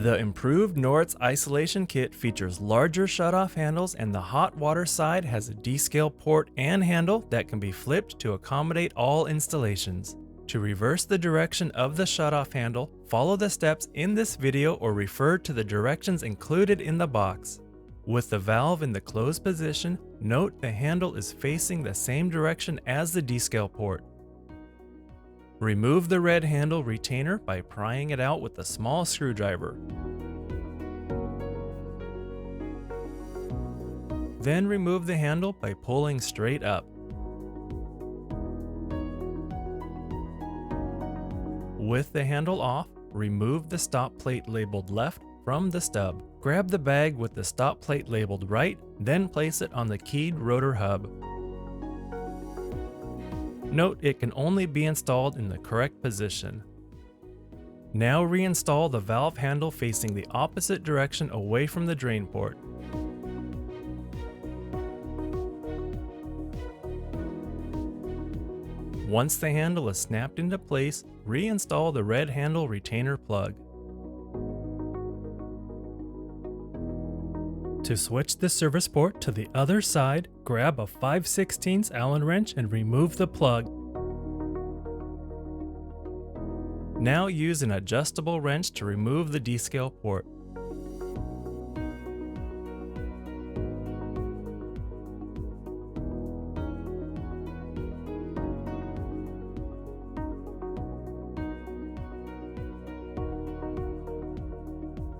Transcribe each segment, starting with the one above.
The improved Noritz isolation kit features larger shutoff handles, and the hot water side has a descale port and handle that can be flipped to accommodate all installations. To reverse the direction of the shutoff handle, follow the steps in this video or refer to the directions included in the box. With the valve in the closed position, note the handle is facing the same direction as the descale port. Remove the red handle retainer by prying it out with a small screwdriver. Then remove the handle by pulling straight up. With the handle off, remove the stop plate labeled left from the stub. Grab the bag with the stop plate labeled right, then place it on the keyed rotor hub. Note it can only be installed in the correct position. Now reinstall the valve handle facing the opposite direction away from the drain port. Once the handle is snapped into place, reinstall the red handle retainer plug. To switch the service port to the other side, grab a 5/16 Allen wrench and remove the plug. Now use an adjustable wrench to remove the descale port.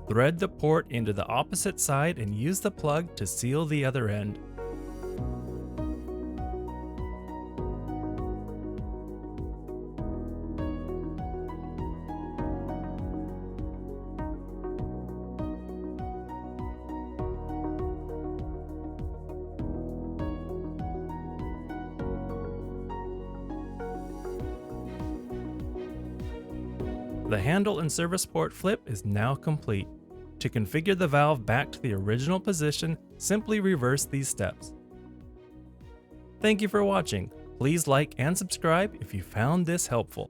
Thread the port into the opposite side and use the plug to seal the other end. The handle and service port flip is now complete. To configure the valve back to the original position, simply reverse these steps. Thank you for watching. Please like and subscribe if you found this helpful.